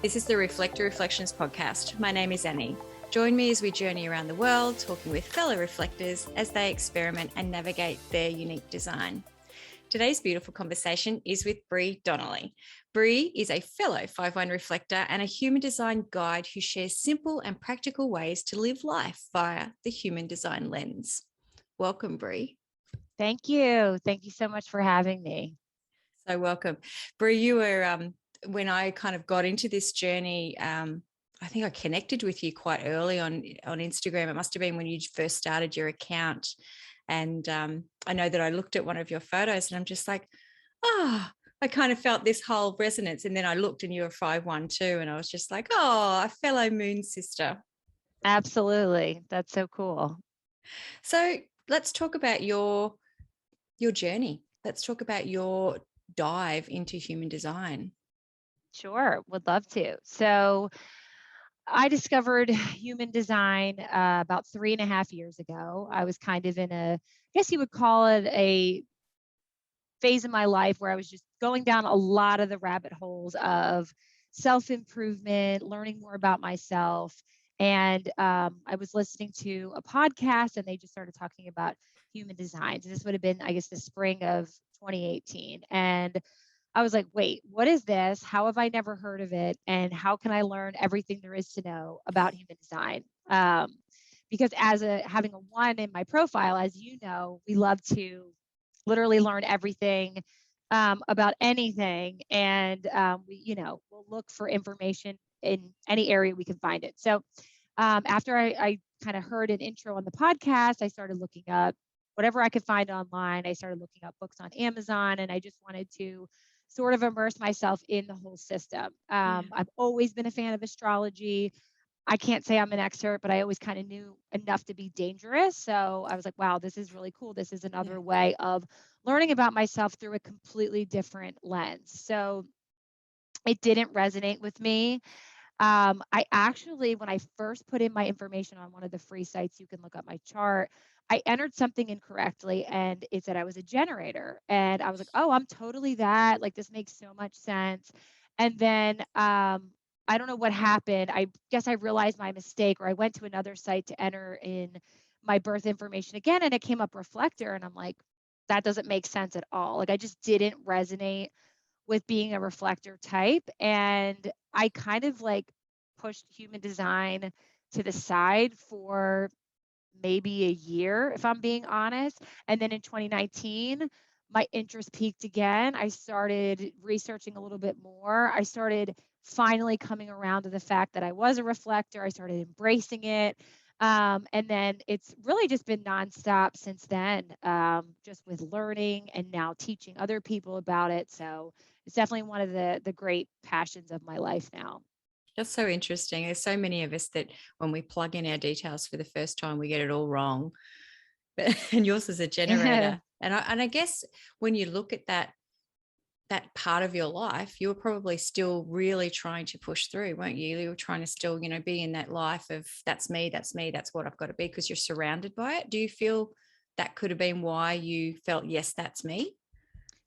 This is the Reflector Reflections podcast. My name is Annie. Join me as we journey around the world, talking with fellow reflectors as they experiment and navigate their unique design. Today's beautiful conversation is with Bre Donnelly. Bre is a fellow 5-1 reflector and a human design guide who shares simple and practical ways to live life via the human design lens. Welcome, Bre. Thank you. Thank you so much for having me. So welcome. Bre, you were, when I kind of got into this journey, I think I connected with you quite early on Instagram. It must have been when you first started your account. And I know that I looked at one of your photos and I'm just like, I kind of felt this whole resonance. And then I looked and you were 5-1 too. And I was just like, a fellow moon sister. Absolutely. That's so cool. So let's talk about your journey. Let's talk about your dive into human design. Sure. Would love to. So I discovered human design about 3.5 years ago. I was kind of in I guess you would call it a phase in my life where I was just going down a lot of the rabbit holes of self-improvement, learning more about myself. And I was listening to a podcast and they just started talking about human design. So this would have been, I guess, the spring of 2018. And I was like, wait, what is this? How have I never heard of it? And how can I learn everything there is to know about human design? Because having a 1 in my profile, as you know, we love to literally learn everything about anything. And we'll look for information in any area we can find it. So after I kind of heard an intro on the podcast, I started looking up whatever I could find online. I started looking up books on Amazon, and I just wanted to sort of immerse myself in the whole system. I've always been a fan of astrology. I can't say I'm an expert, but I always kind of knew enough to be dangerous. So I was like, wow, this is really cool. This is another way of learning about myself through a completely different lens. So it didn't resonate with me. I actually, when I first put in my information on one of the free sites, you can look up my chart, I entered something incorrectly and it said I was a generator. And I was like, oh, I'm totally that. Like, this makes so much sense. And then I don't know what happened. I guess I realized my mistake, or I went to another site to enter in my birth information again, and it came up reflector. And I'm like, that doesn't make sense at all. Like, I just didn't resonate with being a reflector type. And I kind of like pushed human design to the side for maybe a year, if I'm being honest. And then in 2019, my interest peaked again. I started researching a little bit more. I started finally coming around to the fact that I was a reflector. I started embracing it. And then it's really just been nonstop since then, just with learning and now teaching other people about it. So it's definitely one of the great passions of my life now. That's so interesting. There's so many of us that when we plug in our details for the first time, we get it all wrong. And yours is a generator. And I guess when you look at that part of your life, you were probably still really trying to push through, weren't you? You were trying to still, be in that life of that's me, that's what I've got to be, because you're surrounded by it. Do you feel that could have been why you felt, yes, that's me?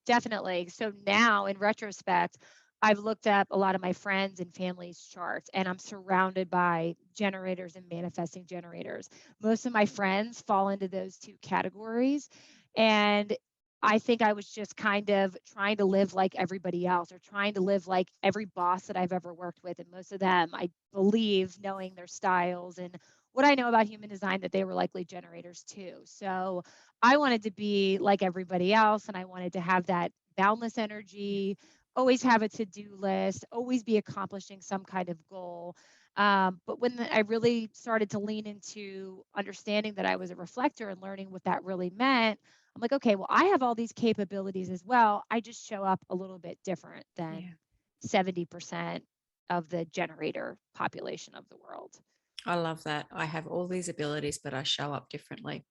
Definitely. So now in retrospect, I've looked up a lot of my friends and family's charts, and I'm surrounded by generators and manifesting generators. Most of my friends fall into those two categories. And I think I was just kind of trying to live like everybody else, or trying to live like every boss that I've ever worked with. And most of them, I believe, knowing their styles and what I know about human design, that they were likely generators too. So I wanted to be like everybody else, and I wanted to have that boundless energy, always have a to-do list, always be accomplishing some kind of goal. But when I really started to lean into understanding that I was a reflector and learning what that really meant, I'm like, okay, well, I have all these capabilities as well. I just show up a little bit different than 70% of the generator population of the world. I love that. I have all these abilities, but I show up differently.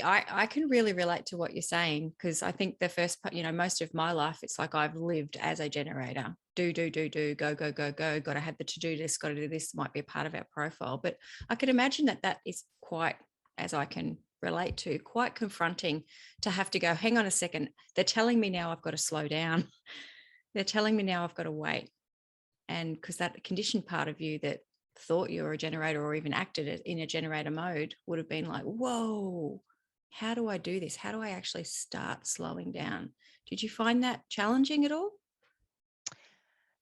I can really relate to what you're saying, because I think the first part, most of my life, it's like I've lived as a generator. Do, go, go, go, go. Got to have the to-do list, got to do this, might be a part of our profile. But I can imagine that is quite, as I can relate to, quite confronting to have to go, hang on a second. They're telling me now I've got to slow down. They're telling me now I've got to wait. And because that conditioned part of you that thought you were a generator or even acted in a generator mode would have been like, whoa, how do I do this? How do I actually start slowing down? Did you find that challenging at all?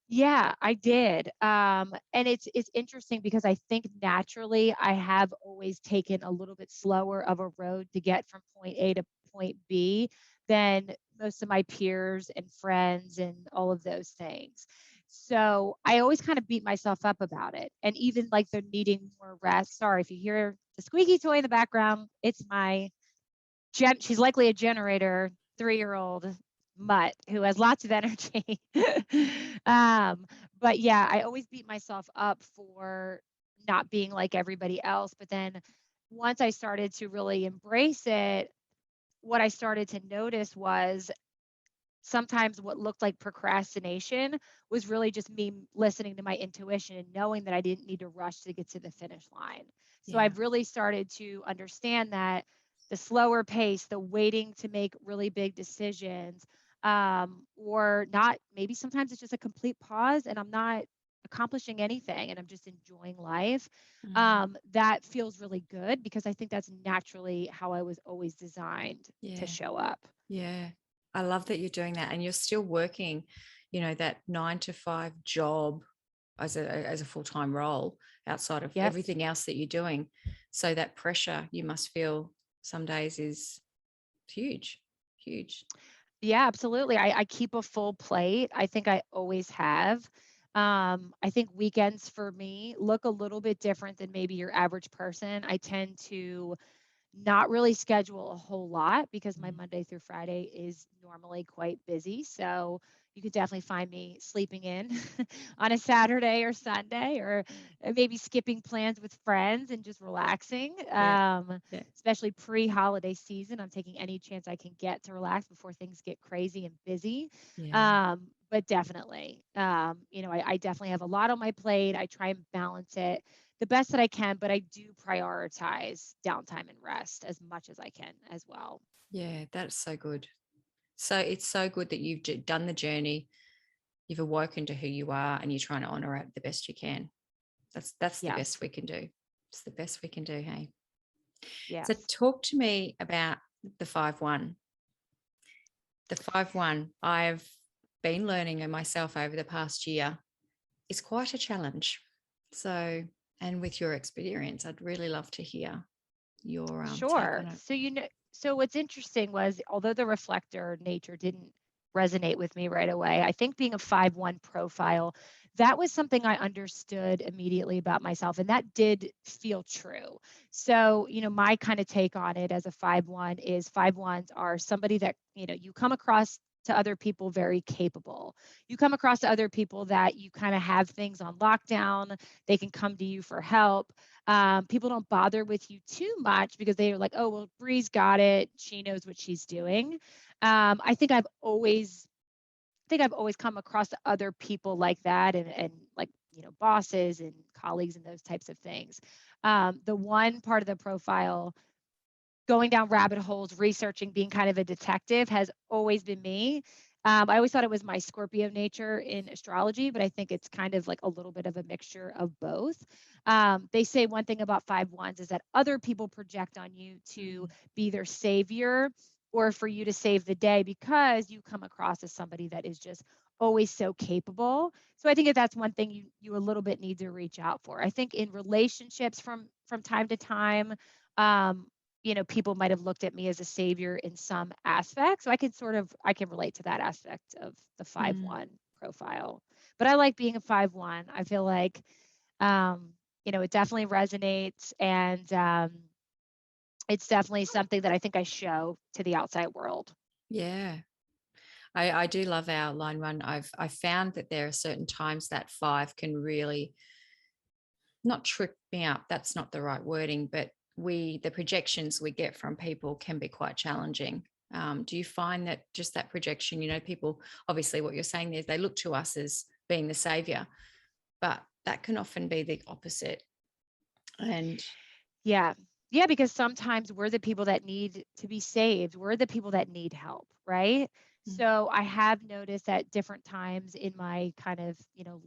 Yeah, I did. And it's interesting because I think naturally I have always taken a little bit slower of a road to get from point A to point B than most of my peers and friends and all of those things. So I always kind of beat myself up about it. And even like they're needing more rest. Sorry if you hear the squeaky toy in the background, it's my she's likely a generator, 3-year-old mutt who has lots of energy. um, but yeah, I always beat myself up for not being like everybody else. But then once I started to really embrace it, what I started to notice was sometimes what looked like procrastination was really just me listening to my intuition and knowing that I didn't need to rush to get to the finish line. So Yeah. I've really started to understand that the slower pace, the waiting to make really big decisions, or not, maybe sometimes it's just a complete pause and I'm not accomplishing anything and I'm just enjoying life. Mm. That feels really good because I think that's naturally how I was always designed to Yeah. show up. Yeah. I love that you're doing that and you're still working, that 9 to 5 job as a full-time role outside of Yep. everything else that you're doing. So that pressure you must feel some days is huge, huge. Yeah, absolutely. I keep a full plate. I think I always have. I think weekends for me look a little bit different than maybe your average person. I tend to not really schedule a whole lot because my Mm. Monday through Friday is normally quite busy. So you could definitely find me sleeping in on a Saturday or Sunday, or maybe skipping plans with friends and just relaxing. Yeah. Yeah. Especially pre-holiday season, I'm taking any chance I can get to relax before things get crazy and busy. Yeah. But definitely, I definitely have a lot on my plate. I try and balance it the best that I can, but I do prioritize downtime and rest as much as I can as well. Yeah. That's so good. So it's so good that you've done the journey, you've awoken to who you are, and you're trying to honor it the best you can. That's the best Yes. we can do. It's the best we can do. Hey. So Yes. talk to me about the 5-1. The 5-1, I've been learning it myself over the past year, is quite a challenge. So, and with your experience, I'd really love to hear your take Sure. on it. So what's interesting was although the reflector nature didn't resonate with me right away, I think being a 5-1 profile, that was something I understood immediately about myself. And that did feel true. So, my kind of take on it as a 5-1 is 5-1s are somebody that, you come across to other people very capable. You come across to other people that you kind of have things on lockdown. They can come to you for help. People don't bother with you too much because they are like, oh, well, Bree's got it. She knows what she's doing. I think I've always come across other people like that and like, bosses and colleagues and those types of things. The one part of the profile going down rabbit holes, researching, being kind of a detective has always been me. I always thought it was my Scorpio nature in astrology, but I think it's kind of like a little bit of a mixture of both. They say one thing about 5-1s is that other people project on you to Mm. be their savior or for you to save the day because you come across as somebody that is just always so capable. So I think that that's one thing you a little bit need to reach out for. I think in relationships from time to time, um, people might have looked at me as a savior in some aspects. So I can relate to that aspect of the five Mm. one profile. But I like being a 5-1. I feel like, it definitely resonates and it's definitely something that I think I show to the outside world. Yeah. I do love our line one. I found that there are certain times that 5 can really not trip me up. That's not the right wording, but the projections we get from people can be quite challenging. Do you find that just that projection, people, obviously what you're saying there is they look to us as being the savior, but that can often be the opposite. And Yeah. Yeah, because sometimes we're the people that need to be saved. We're the people that need help, right? So I have noticed at different times in my kind of,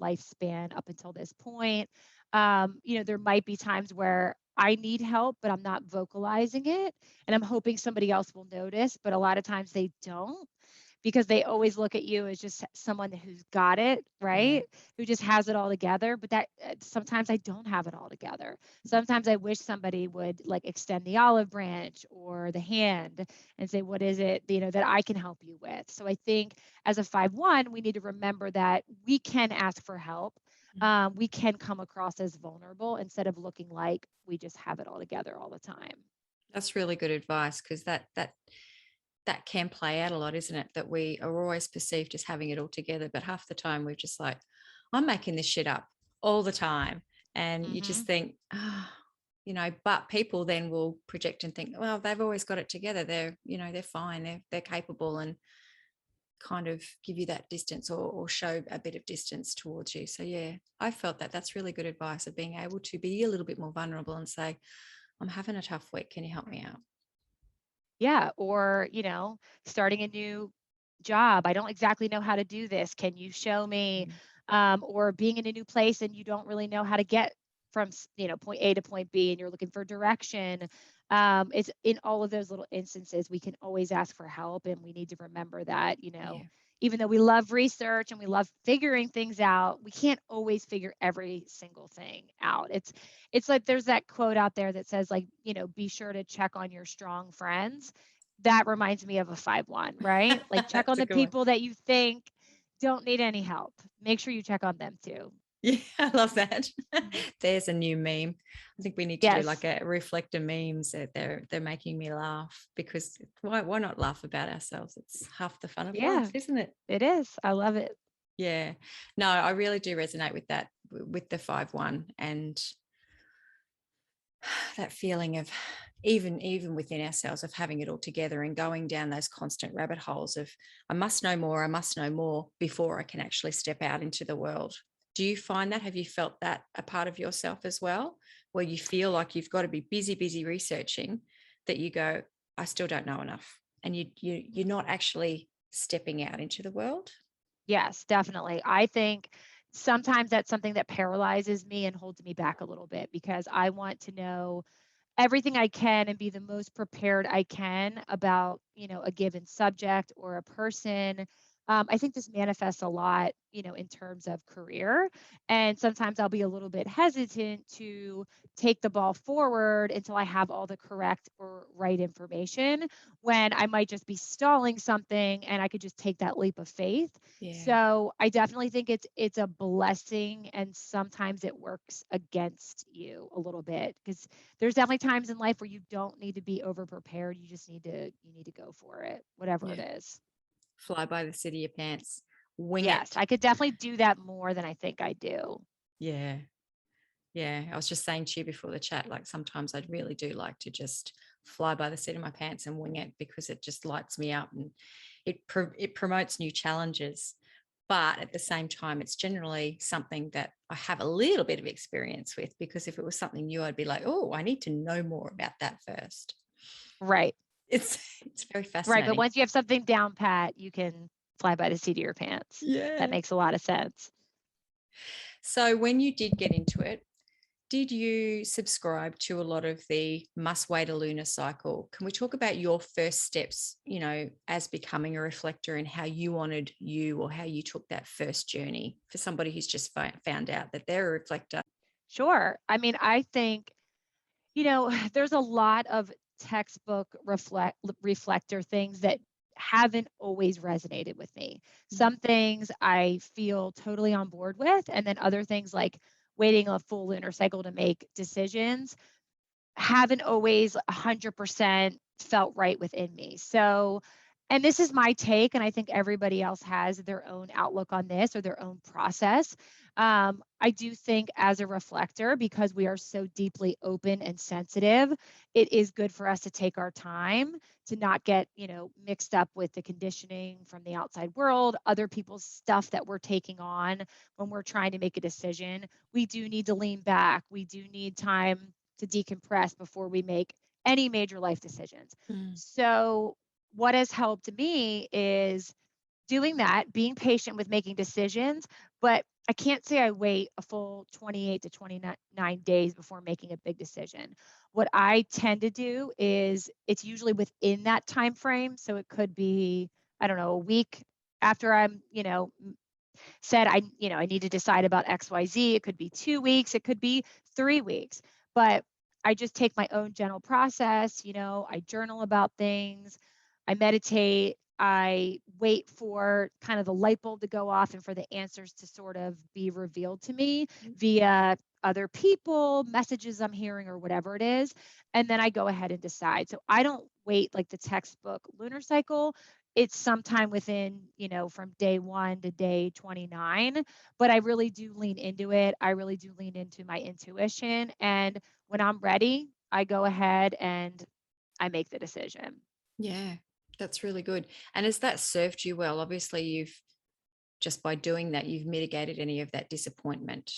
lifespan up until this point, there might be times where I need help, but I'm not vocalizing it. And I'm hoping somebody else will notice, but a lot of times they don't because they always look at you as just someone who's got it, Yeah. right? Who just has it all together. But that sometimes I don't have it all together. Sometimes I wish somebody would like extend the olive branch or the hand and say, what is it, that I can help you with? So I think as a 5-1, we need to remember that we can ask for help. We can come across as vulnerable instead of looking like we just have it all together all the time. That's really good advice, because that can play out a lot, isn't it? That we are always perceived as having it all together, but half the time we're just like, I'm making this shit up all the time. And you just Hmm. think, but people then will project and think, well, they've always got it together. They're fine. They're capable, and kind of give you that distance, or show a bit of distance towards you. So yeah, I felt that that's really good advice, of being able to be a little bit more vulnerable and say, I'm having a tough week. Can you help me out? Yeah. Or, starting a new job. I don't exactly know how to do this. Can you show me? Mm. Or being in a new place and you don't really know how to get from, point A to point B and you're looking for direction. It's in all of those little instances, we can always ask for help. And we need to remember that, Yeah. even though we love research and we love figuring things out, we can't always figure every single thing out. It's like there's that quote out there that says like, be sure to check on your strong friends. That reminds me of a 5-1, right? Like check on That's a the good one. people that you think don't need any help. Make sure you check on them too. Yeah, I love that. Mhm. There's a new meme. I think we need to do like Yes. a reflector memes. They're making me laugh, because why not laugh about ourselves? It's half the fun of life, Yeah, isn't it? it is. I love it. Yeah. No, I really do resonate with that, with the 5-1, and that feeling of, even within ourselves, of having it all together and going down those constant rabbit holes of, I must know more, I must know more before I can actually step out into the world. Do you find that? Have you felt that a part of yourself as well, where you feel like you've got to be busy researching, that you go, I still don't know enough, and you're not actually stepping out into the world? Yes, definitely. I think sometimes that's something that paralyzes me and holds me back a little bit because I want to know everything I can and be the most prepared I can about, a given subject or a person. I think this manifests a lot, in terms of career. And sometimes I'll be a little bit hesitant to take the ball forward until I have all the correct or right information when I might just be stalling something and I could just take that leap of faith. Yeah. So I definitely think it's a blessing and sometimes it works against you a little bit because there's definitely times in life where you don't need to be over prepared. You need to go for it, whatever it Yeah. is. Fly by the seat of your pants, wing Yes, it. I could definitely do that more than I think I do. Yeah. Yeah, I was just saying to you before the chat, like sometimes I really do like to just fly by the seat of my pants and wing it, because it just lights me up, and it promotes new challenges. But at the same time, it's generally something that I have a little bit of experience with, because if it was something new, I'd be like, oh, I need to know more about that first. Right. It's very Right. But fascinating. once you have something down pat, you can fly by the seat of your pants. That Yeah. makes a lot of sense. So when you did get into it, did you subscribe to a lot of the must wait a lunar cycle? Can we talk about your first steps, as becoming a reflector, and how you honored you, or how you took that first journey for somebody who's just found out that they're a reflector? Sure. I mean, I think, there's a lot of textbook reflector things that haven't always resonated with me. Mm. Some things I feel totally on board with, and then other things like waiting a full lunar cycle to make decisions haven't always 100% felt right within me. So, and this is my take, and I think everybody else has their own outlook on this or their own process. I do think as a reflector, because we are so deeply open and sensitive, it is good for us to take our time to not get, mixed up with the conditioning from the outside world, other people's stuff that we're taking on when we're trying to make a decision. We do need to lean back. We do need time to decompress before we make any major life decisions. Mm. So, what has helped me is doing that, being patient with making decisions, but I can't say I wait a full 28 to 29 days before making a big decision. What I tend to do is it's usually within that time frame, so it could be, I don't know, a week after I'm, said I need to decide about XYZ. It could be 2 weeks, it could be 3 weeks. But I just take my own gentle process, I journal about things, I meditate, I wait for kind of the light bulb to go off and for the answers to sort of be revealed to me via other people, messages I'm hearing, or whatever it is. And then I go ahead and decide. So I don't wait like the textbook lunar cycle. It's sometime within, from day 1 to day 29, but I really do lean into it. I really do lean into my intuition. And when I'm ready, I go ahead and I make the decision. Yeah, that's really good. And has that served you well? Obviously, you've just by doing that, you've mitigated any of that disappointment,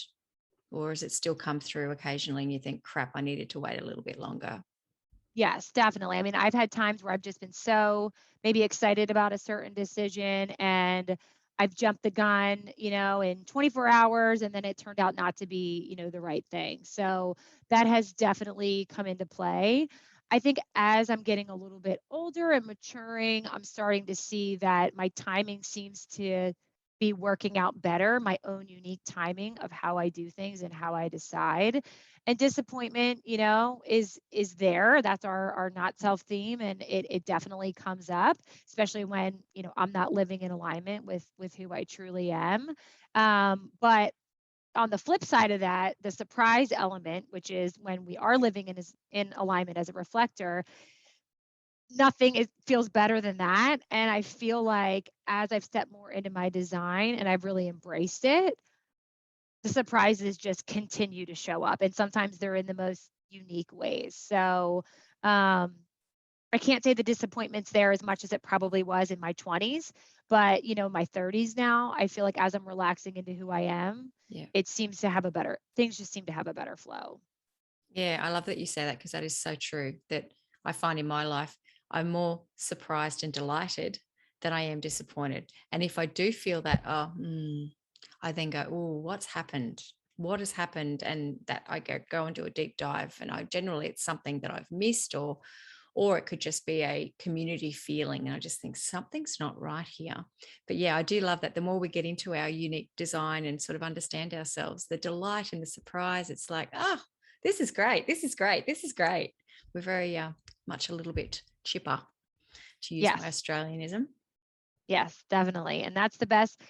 or has it still come through occasionally and you think, crap, I needed to wait a little bit longer? Yes, definitely. I mean, I've had times where I've just been so maybe excited about a certain decision and I've jumped the gun, in 24 hours, and then it turned out not to be, the right thing. So that has definitely come into play. I think as I'm getting a little bit older and maturing, I'm starting to see that my timing seems to be working out better, my own unique timing of how I do things and how I decide. And disappointment, is there. That's our not self theme, and it definitely comes up, especially when I'm not living in alignment with who I truly am. But on the flip side of that, the surprise element, which is when we are living in alignment as a reflector, nothing feels better than that. And I feel like as I've stepped more into my design and I've really embraced it, the surprises just continue to show up, and sometimes they're in the most unique ways. So I can't say the disappointment's there as much as it probably was in my 20s, but my 30s now, I feel like as I'm relaxing into who I am, Yeah. it seems to have a better things just seem to have a better flow. Yeah, I love that you say that because that is so true. That I find in my life, I'm more surprised and delighted than I am disappointed. And if I do feel that, I then go, oh, what's happened? What has happened? And that I go into a deep dive. And I generally it's something that I've missed, or it could just be a community feeling. And I just think something's not right here. But yeah, I do love that. The more we get into our unique design and sort of understand ourselves, the delight and the surprise, it's like, this is great. This is great. This is great. We're very much a little bit chipper, to use my Yes. Australianism. Yes, definitely. And that's the best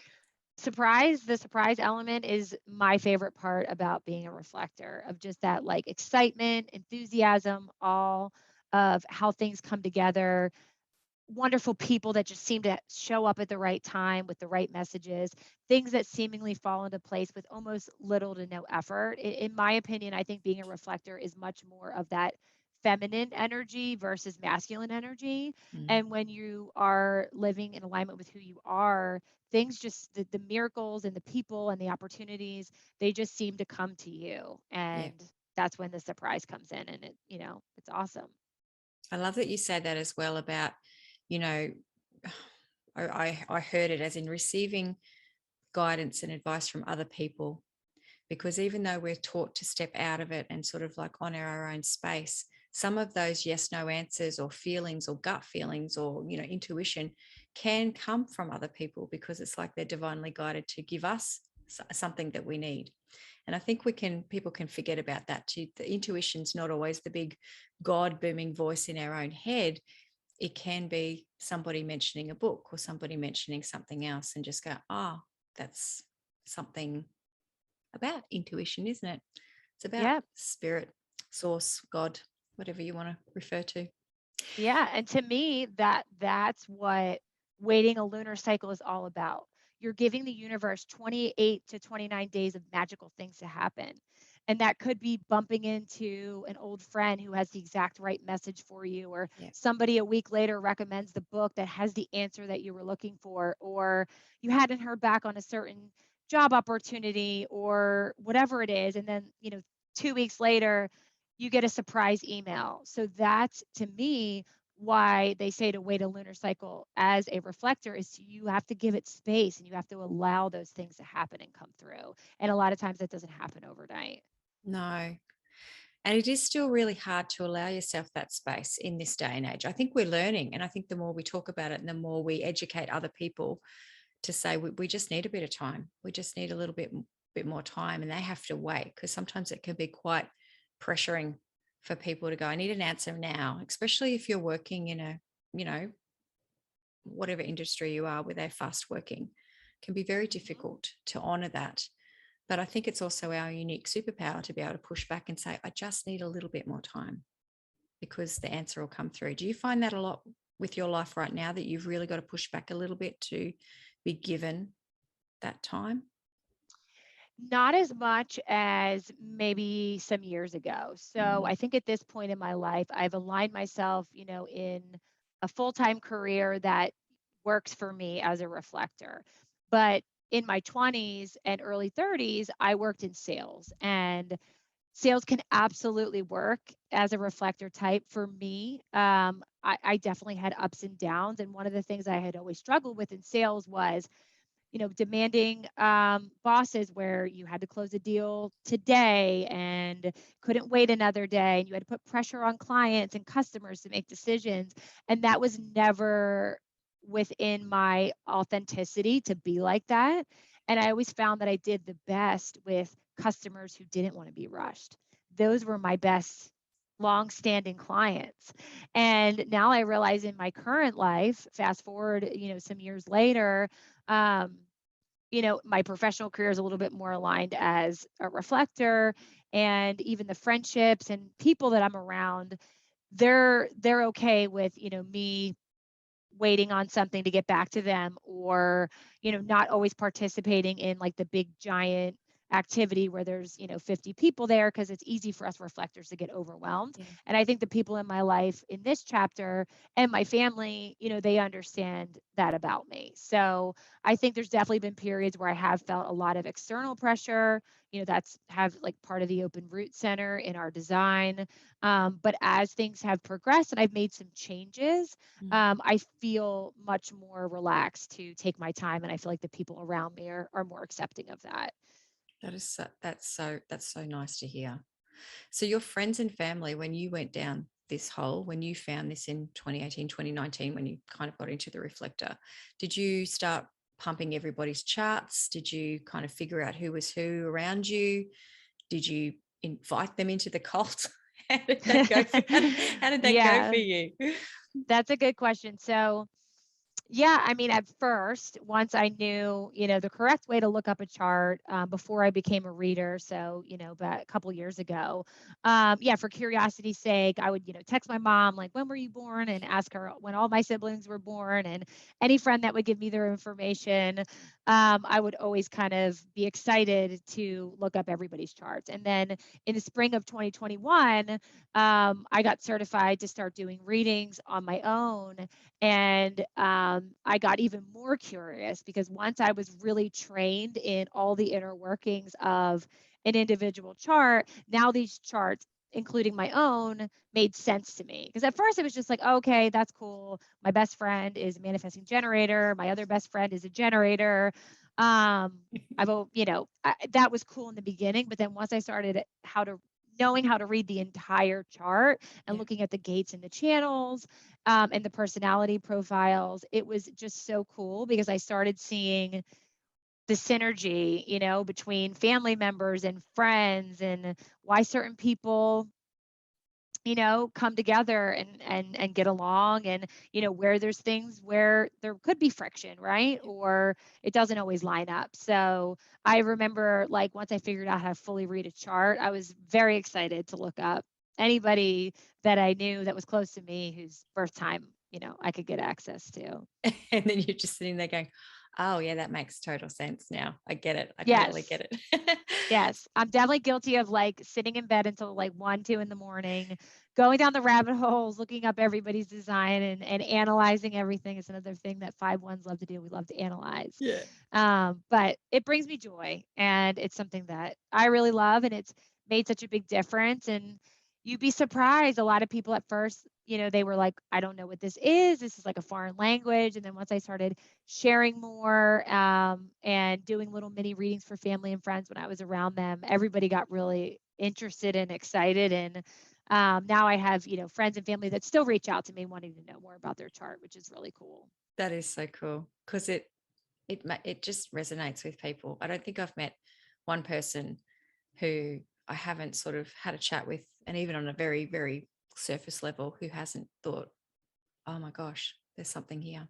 surprise. The surprise element is my favorite part about being a reflector, of just that like excitement, enthusiasm, all of how things come together, wonderful people that just seem to show up at the right time with the right messages, things that seemingly fall into place with almost little to no effort. In my opinion, I think being a reflector is much more of that feminine energy versus masculine energy. Mm, And when you are living in alignment with who you are, things just, the miracles and the people and the opportunities, they just seem to come to you. yeah. And that's when the surprise comes in, and it's awesome. I love that you said that as well about, you know, I heard it as in receiving guidance and advice from other people, because even though we're taught to step out of it and sort of like honor our own space, some of those yes no answers or feelings or gut feelings or intuition can come from other people, because it's like they're divinely guided to give us something that we need. And I think people can forget about that too. The intuition's not always the big god booming voice in our own head. It can be somebody mentioning a book or somebody mentioning something else and just go, that's something about intuition, isn't it? It's about Yeah. spirit, source, God, whatever you want to refer to. Yeah, and to me, that's what waiting a lunar cycle is all about. You're giving the universe 28 to 29 days of magical things to happen. And that could be bumping into an old friend who has the exact right message for you, or Yeah. somebody a week later recommends the book that has the answer that you were looking for, or you hadn't heard back on a certain job opportunity or whatever it is. And then, 2 weeks later, you get a surprise email. So that's, to me, why they say to wait a lunar cycle as a reflector is you have to give it space and you have to allow those things to happen and come through. And a lot of times that doesn't happen overnight. No. And it is still really hard to allow yourself that space in this day and age. I think we're learning. And I think the more we talk about it and the more we educate other people to say, we just need a bit of time. We just need a little bit more time. And they have to wait, because sometimes it can be quite pressuring for people to go, I need an answer now, especially if you're working in a, you know, whatever industry you are where they're fast working. It can be very difficult to honor that. But I think it's also our unique superpower to be able to push back and say, I just need a little bit more time, because the answer will come through. Do you find that a lot with your life right now, that you've really got to push back a little bit to be given that time? Not as much as maybe some years ago. So Mm, I think at this point in my life, I've aligned myself, in a full-time career that works for me as a reflector. But in my 20s and early 30s, I worked in sales, and sales can absolutely work as a reflector type for me. I definitely had ups and downs. And one of the things I had always struggled with in sales was demanding bosses where you had to close a deal today and couldn't wait another day. And you had to put pressure on clients and customers to make decisions. And that was never within my authenticity to be like that. And I always found that I did the best with customers who didn't want to be rushed. Those were my best long-standing clients. And now I realize in my current life, fast forward, some years later, um, my professional career is a little bit more aligned as a reflector, and even the friendships and people that I'm around, they're okay with, me waiting on something to get back to them, or not always participating in like the big giant activity where there's 50 people there, because it's easy for us reflectors to get overwhelmed. yeah. And I think the people in my life in this chapter and my family, they understand that about me. So I think there's definitely been periods where I have felt a lot of external pressure, that's have like part of the open root center in our design. But as things have progressed and I've made some changes, Mm. I feel much more relaxed to take my time, and I feel like the people around me are more accepting of that. That is that's so nice to hear. So your friends and family, when you went down this hole, when you found this in 2018, 2019, when you kind of got into the reflector, did you start pumping everybody's charts? Did you kind of figure out who was who around you? Did you invite them into the cult? How did that go how did that go for Yeah, you? that's a good question. So, yeah, I mean, at first, once I knew, the correct way to look up a chart, before I became a reader, so, about a couple years ago, yeah, for curiosity's sake, I would, text my mom, like, when were you born? And ask her when all my siblings were born, and any friend that would give me their information. I would always kind of be excited to look up everybody's charts. And then in the spring of 2021, I got certified to start doing readings on my own. And I got even more curious, because once I was really trained in all the inner workings of an individual chart, now these charts, including my own, made sense to me. Because at first it was just like, okay, that's cool. My best friend is a manifesting generator. My other best friend is a generator. That was cool in the beginning. But then once I started knowing how to read the entire chart and Yeah. looking at the gates and the channels, and the personality profiles, it was just so cool, because I started seeing the synergy, between family members and friends, and why certain people, come together and get along, and where there's things where there could be friction, right? Or it doesn't always line up. So I remember, like, once I figured out how to fully read a chart, I was very excited to look up anybody that I knew that was close to me whose birth time, I could get access to. And then you're just sitting there going, oh yeah, that makes total sense now. I get it. I totally Yes. get it. Yes, I'm definitely guilty of like sitting in bed until like 1, 2 in the morning, going down the rabbit holes, looking up everybody's design, and analyzing everything is another thing that 5/1s love to do. We love to analyze. Yeah. But it brings me joy, and it's something that I really love, and it's made such a big difference. And you'd be surprised, a lot of people at first, they were like, I don't know what this is. This is like a foreign language. And then once I started sharing more and doing little mini readings for family and friends when I was around them, everybody got really interested and excited. And now I have, friends and family that still reach out to me wanting to know more about their chart, which is really cool. That is so cool because it just resonates with people. I don't think I've met one person who I haven't sort of had a chat with, and even on a very, very surface level, who hasn't thought, oh my gosh, there's something here.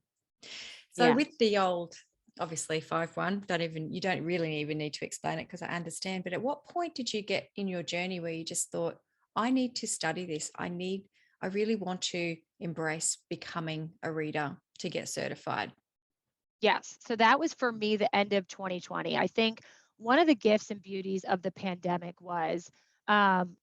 So Yeah. with the old, obviously 5-1, you don't really even need to explain it because I understand. But at what point did you get in your journey where you just thought, I need to study this? I really want to embrace becoming a reader to get certified. Yes. So that was for me the end of 2020. I think one of the gifts and beauties of the pandemic was um,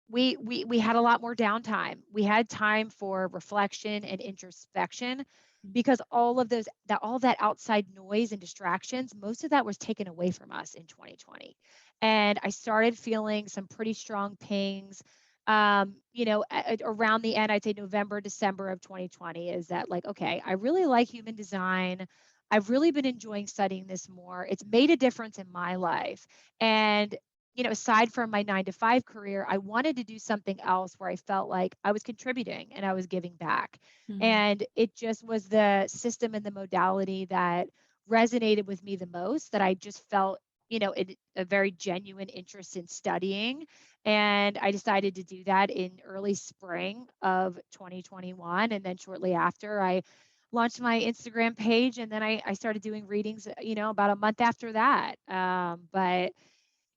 we had a lot more downtime. We had time for reflection and introspection because all that outside noise and distractions, most of that was taken away from us in 2020. And I started feeling some pretty strong pings. Around the end, I'd say November, December of 2020 is that like, okay, I really like human design. I've really been enjoying studying this more. It's made a difference in my life. And aside from my 9 to 5 career, I wanted to do something else where I felt like I was contributing and I was giving back. Mm, And it just was the system and the modality that resonated with me the most, that I just felt, a very genuine interest in studying. And I decided to do that in early spring of 2021. And then shortly after, I launched my Instagram page, and then I started doing readings, about a month after that. But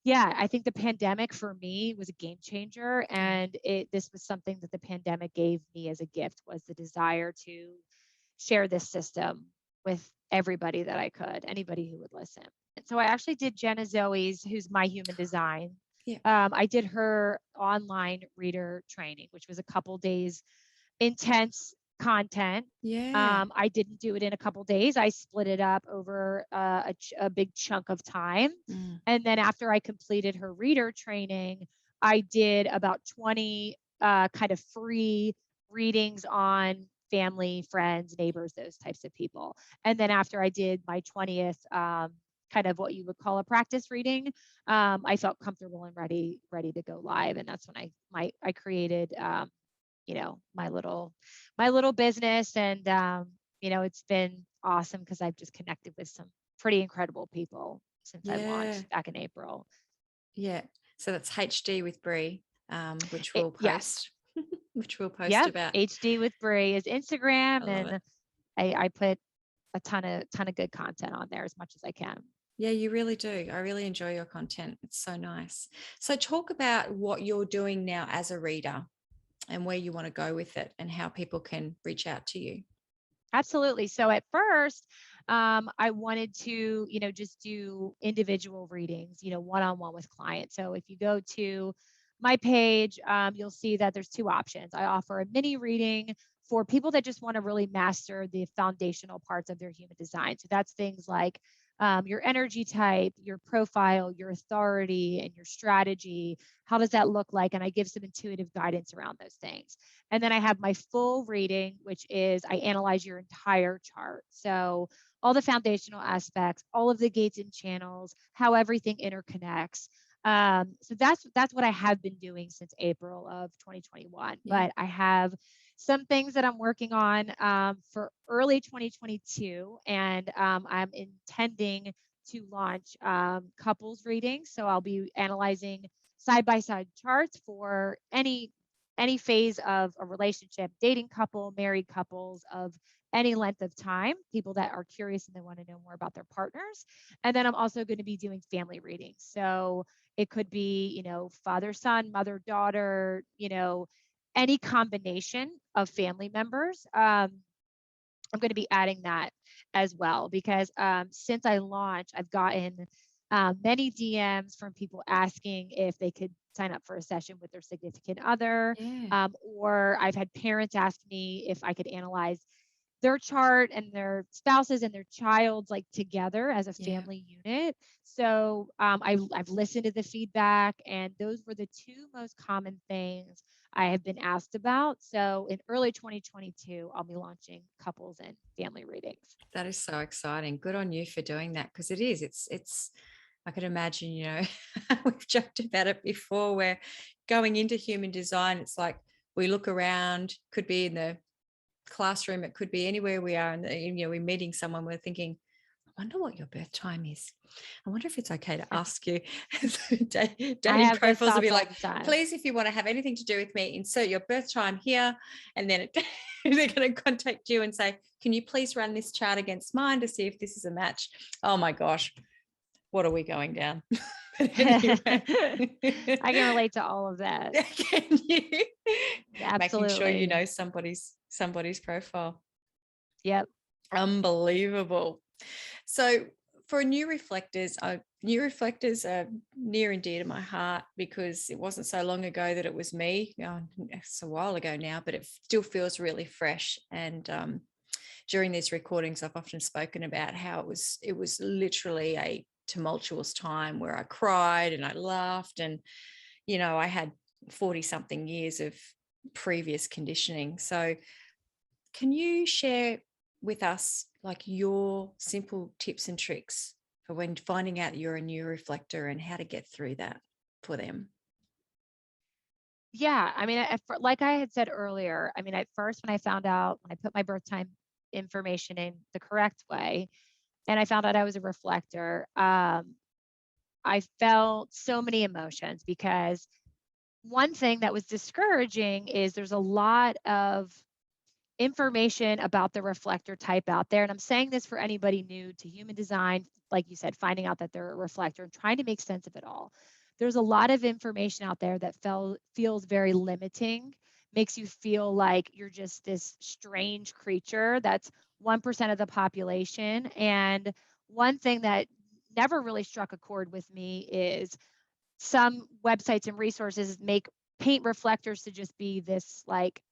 yeah, I think the pandemic for me was a game changer, yeah. and this was something that the pandemic gave me as a gift, was the desire to share this system with everybody that I could, anybody who would listen. And so I actually did Jenna Zoe's, who's my human design. Yeah. I did her online reader training, which was a couple days intense content. Yeah. I didn't do it in a couple days. I split it up over a big chunk of time. Mm, And then after I completed her reader training, I did about 20 kind of free readings on family, friends, neighbors, those types of people. And then after I did my 20th, kind of what you would call a practice reading, I felt comfortable and ready to go live. And that's when I created my little business. And it's been awesome because I've just connected with some pretty incredible people since I yeah. launched back in April. Yeah. So that's HD with Bre, which It, we'll yes. post, which we'll post Yep. about. HD with Bre is I Instagram, love it. and I put a ton of good content on there as much as I can. Yeah, you really do. I really enjoy your content. It's so nice. So talk about what you're doing now as a reader and where you want to go with it and how people can reach out to you. Absolutely. So at first, I wanted to, just do individual readings, one-on-one with clients. So if you go to my page, you'll see that there's two options. I offer a mini reading for people that just want to really master the foundational parts of their human design. So that's things like your energy type, your profile, your authority, and your strategy. How does that look like? And I give some intuitive guidance around those things. And then I have my full reading, which is I analyze your entire chart. So all the foundational aspects, all of the gates and channels, how everything interconnects. So that's what I have been doing since April of 2021. Yeah. But I have some things that I'm working on for early 2022, and I'm intending to launch couples readings. So I'll be analyzing side by side charts for any phase of a relationship, dating couple, married couples of any length of time, people that are curious and they want to know more about their partners. And then I'm also going to be doing family readings. So it could be, father, son, mother, daughter, any combination of family members. I'm going to be adding that as well because since I launched, I've gotten many DMs from people asking if they could sign up for a session with their significant other, Yeah. or I've had parents ask me if I could analyze their chart and their spouses and their child's like together as a Yeah. family unit. So I've listened to the feedback, and those were the two most common things I have been asked about. So in early 2022, I'll be launching couples and family readings. That is so exciting. Good on you for doing that, because it is. It's I could imagine, we've joked about it before, where going into human design, it's like we look around, could be in the classroom, it could be anywhere we are, and we're meeting someone, we're thinking, I wonder what your birth time is. I wonder if it's okay to ask you. I Dating have those profiles will be thoughts all like, the time. please, if you want to have anything to do with me, insert your birth time here. And then they're going to contact you and say, can you please run this chart against mine to see if this is a match? Oh my gosh, what are we going down? I can relate to all of that. Can you? Making sure you Absolutely. know somebody's profile. Yep. Unbelievable. So for new reflectors are near and dear to my heart, because it wasn't so long ago that it was me. It's a while ago now, but it still feels really fresh. And during these recordings, I've often spoken about how it was literally a tumultuous time where I cried and I laughed, and I had 40 something years of previous conditioning. So can you share with us like your simple tips and tricks for when finding out you're a new reflector and how to get through that for them? Yeah. I mean, like I had said earlier, I mean, at first, when I found out, when I put my birth time information in the correct way, and I found out I was a reflector, I felt so many emotions because one thing that was discouraging is there's a lot of information about the reflector type out there. And I'm saying this for anybody new to human design, like you said, finding out that they're a reflector and trying to make sense of it all. There's a lot of information out there that feels very limiting, makes you feel like you're just this strange creature that's 1% of the population. And one thing that never really struck a chord with me is some websites and resources paint reflectors to just be this like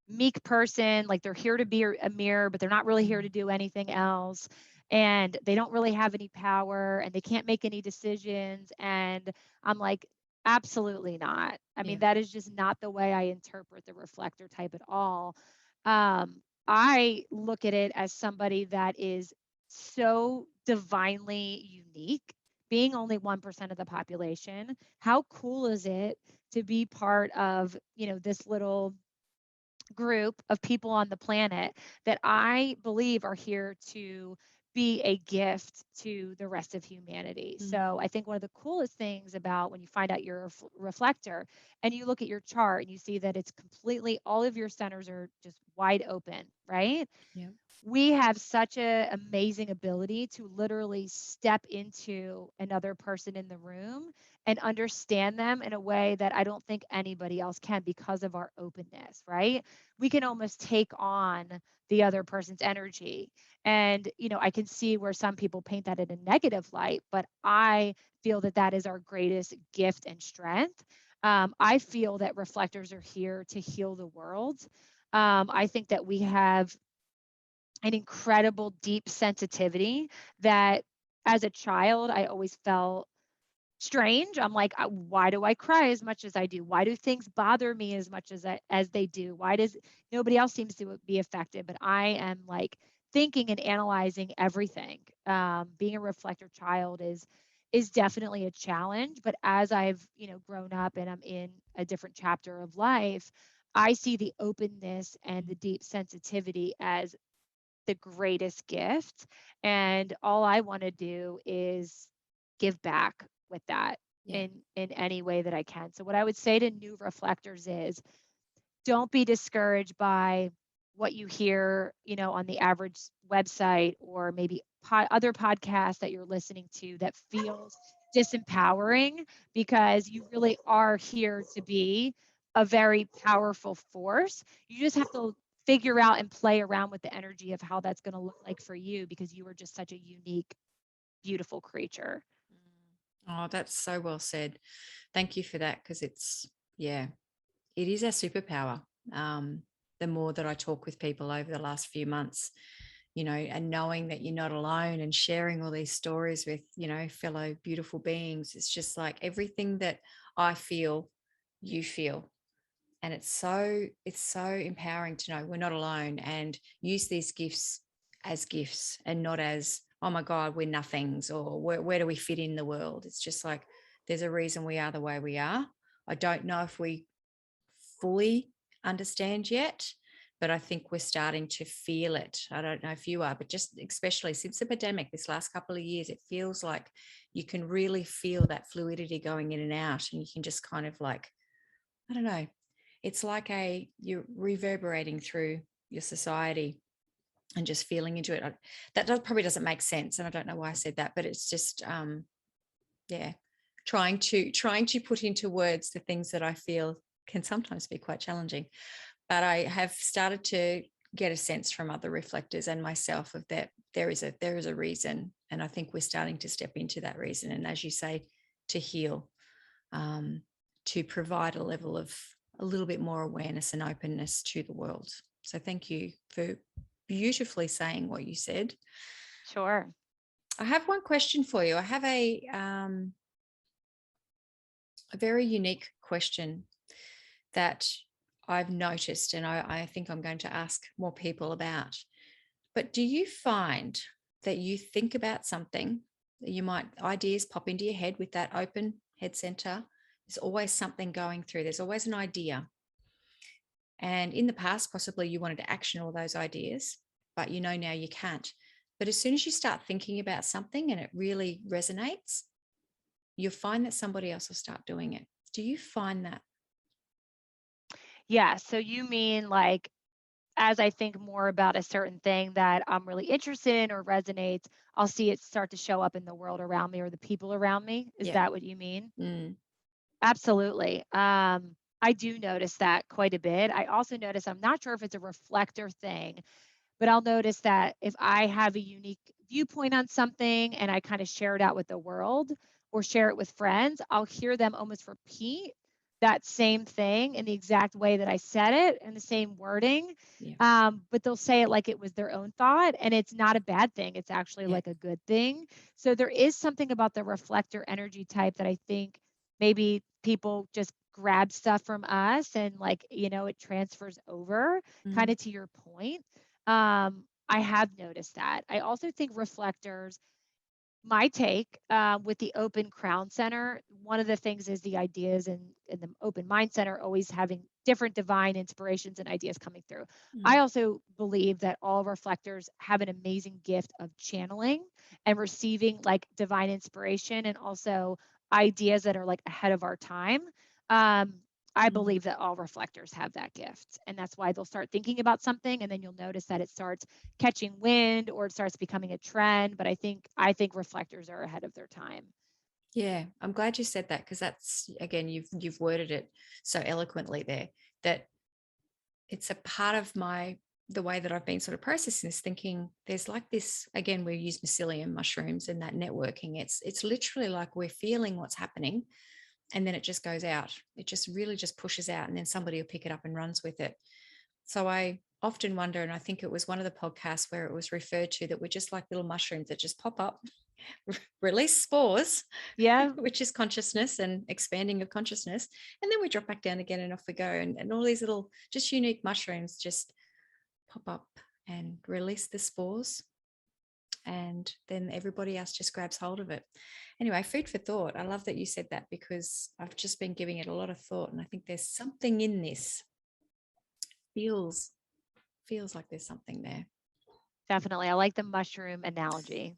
meek person, like they're here to be a mirror, but they're not really here to do anything else. And they don't really have any power and they can't make any decisions. And I'm like, absolutely not. I mean, Yeah. that is just not the way I interpret the reflector type at all. I look at it as somebody that is so divinely unique, being only 1% of the population. How cool is it to be part of, this little group of people on the planet that I believe are here to be a gift to the rest of humanity. Mm. So I think one of the coolest things about when you find out you're a reflector and you look at your chart and you see that it's completely all of your centers are just wide open, right? Yeah. We have such an amazing ability to literally step into another person in the room and understand them in a way that I don't think anybody else can because of our openness, right? We can almost take on the other person's energy. And, I can see where some people paint that in a negative light, but I feel that that is our greatest gift and strength. I feel that reflectors are here to heal the world. I think that we have an incredible deep sensitivity that as a child I always felt strange. I'm like, why do I cry as much as I do? Why do things bother me as much as they do? Why does nobody else seems to be affected, but I am like thinking and analyzing everything. Being a reflector child is definitely a challenge, but as I've grown up and I'm in a different chapter of life, I see the openness and the deep sensitivity as the greatest gift. And all I want to do is give back with that Yeah. in any way that I can. So what I would say to new reflectors is don't be discouraged by what you hear, on the average website or maybe other podcasts that you're listening to that feels disempowering, because you really are here to be a very powerful force. You just have to figure out and play around with the energy of how that's going to look like for you, because you are just such a unique, beautiful creature. Oh, that's so well said. Thank you for that, because yeah, it is our superpower. Um, the more that I talk with people over the last few months, and knowing that you're not alone and sharing all these stories with, fellow beautiful beings, it's just like everything that I feel, you feel. And it's so empowering to know we're not alone, and use these gifts as gifts and not as, oh my God, we're nothings, or where do we fit in the world? It's just like, there's a reason we are the way we are. I don't know if we fully understand yet, but I think we're starting to feel it. I don't know if you are, but just especially since the pandemic, this last couple of years, it feels like you can really feel that fluidity going in and out, and you can just kind of like, I don't know, it's like you're reverberating through your society and just feeling into it. Probably doesn't make sense, and I don't know why I said that, but it's just yeah, trying to put into words the things that I feel can sometimes be quite challenging. But I have started to get a sense from other reflectors and myself of that there is a reason, and I think we're starting to step into that reason, and as you say, to heal, to provide a level of a little bit more awareness and openness to the world. So thank you for beautifully saying what you said. Sure. I have one question for you. I have a very unique question that I've noticed, and I think I'm going to ask more people about. But do you find that you think about something, ideas pop into your head with that open head center? There's always something going through. There's always an idea. And in the past, possibly you wanted to action all those ideas, but you know now you can't. But as soon as you start thinking about something and it really resonates, you'll find that somebody else will start doing it. Do you find that? Yeah. So you mean like, as I think more about a certain thing that I'm really interested in or resonates, I'll see it start to show up in the world around me or the people around me. Is Yeah. that what you mean? Mm. Absolutely. I do notice that quite a bit. I also notice, I'm not sure if it's a reflector thing, but I'll notice that if I have a unique viewpoint on something and I kind of share it out with the world or share it with friends, I'll hear them almost repeat that same thing in the exact way that I said it and the same wording. Yeah. But they'll say it like it was their own thought, and it's not a bad thing. It's actually Yeah. like a good thing. So there is something about the reflector energy type that I think maybe people just grab stuff from us and, like, it transfers over, kind Mm. of to your point. I have noticed that. I also think reflectors, my take, with the open crown center, one of the things is the ideas in the open mind center always having different divine inspirations and ideas coming through. I Mm. also believe that all reflectors have an amazing gift of channeling and receiving like divine inspiration and also ideas that are like ahead of our time. Um, I Mm. believe that all reflectors have that gift. And that's why they'll start thinking about something and then you'll notice that it starts catching wind or it starts becoming a trend. But I think reflectors are ahead of their time. Yeah, I'm glad you said that, because that's, again, you've worded it so eloquently there, that it's a part of the way that I've been sort of processing this, thinking there's like this, again, we use mycelium mushrooms and that networking. It's literally like we're feeling what's happening, and then it just goes out. It just really just pushes out, and then somebody will pick it up and runs with it. So I often wonder, and I think it was one of the podcasts where it was referred to, that we're just like little mushrooms that just pop up, release spores, Yeah. which is consciousness and expanding of consciousness, and then we drop back down again and off we go. And all these little just unique mushrooms just pop up and release the spores, and then everybody else just grabs hold of it. Anyway, food for thought. I love that you said that, because I've just been giving it a lot of thought, and I think there's something in this. Feels like there's something there. Definitely. I like the mushroom analogy.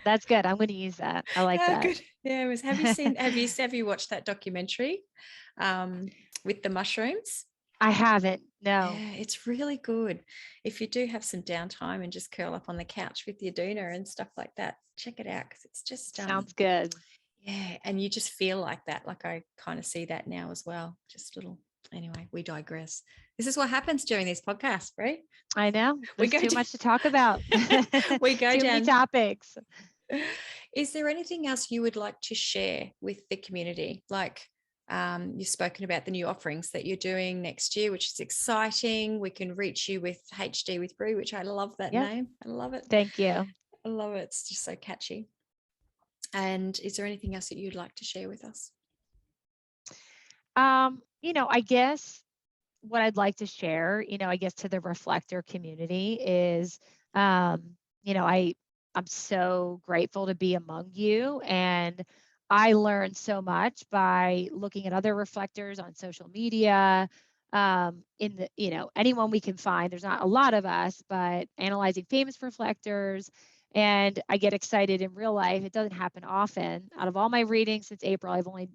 That's good. I'm going to use that. I like Oh, that. good. Yeah. Have you watched that documentary with the mushrooms? I haven't. No. Yeah, it's really good. If you do have some downtime and just curl up on the couch with your doona and stuff like that, check it out, because it's just Sounds good. yeah, and you just feel like that. Like I kind of see that now as well. Just little. Anyway, we digress. This is what happens during these podcasts, right? I know. We There's go too down, much to talk about. we go Too many down. topics. Is there anything else you would like to share with the community? Like, you've spoken about the new offerings that you're doing next year, which is exciting. We can reach you with HD with Bre, which I love that Yep. name. I love it. Thank you. I love it. It's just so catchy. And is there anything else that you'd like to share with us? I guess what I'd like to share, I guess to the reflector community is, um, you know, I I'm so grateful to be among you, and I learned so much by looking at other reflectors on social media, in the, anyone we can find. There's not a lot of us, but analyzing famous reflectors. And I get excited in real life. It doesn't happen often. Out of all my readings since April, I've only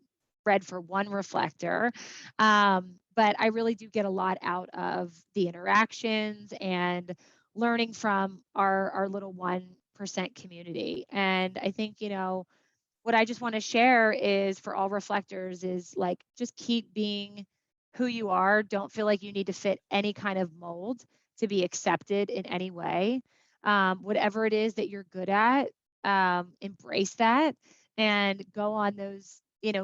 read for one reflector. But I really do get a lot out of the interactions and learning from our little 1% community. And I think, what I just want to share is for all reflectors is like, just keep being who you are. Don't feel like you need to fit any kind of mold to be accepted in any way. Whatever it is that you're good at, embrace that and go on those,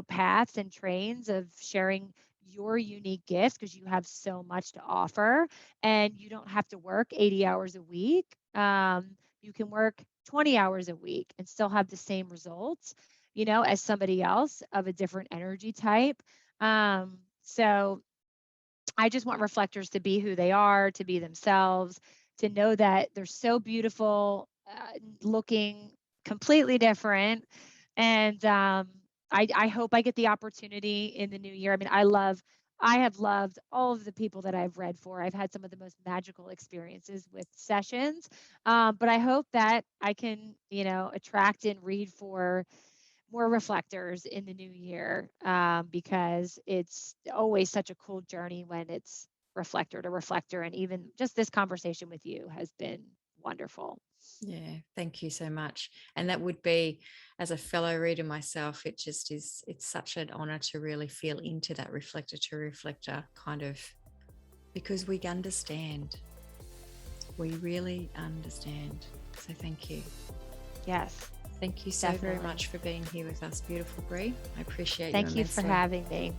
paths and trains of sharing your unique gifts, because you have so much to offer and you don't have to work 80 hours a week. You can work 20 hours a week and still have the same results, as somebody else of a different energy type. So I just want reflectors to be who they are, to be themselves, to know that they're so beautiful, looking completely different. And I hope I get the opportunity in the new year. I mean, I have loved all of the people that I've read for. I've had some of the most magical experiences with sessions. But I hope that I can, attract and read for more reflectors in the new year, because it's always such a cool journey when it's reflector to reflector. And even just this conversation with you has been wonderful. Yeah, thank you so much. And that would be, as a fellow reader myself, it just is, it's such an honor to really feel into that reflector to reflector kind of, because we understand. We really understand. So thank you. Yes. Thank you so very Definitely. much for being here with us, beautiful Bre. I appreciate you Thank you for immensely. having me.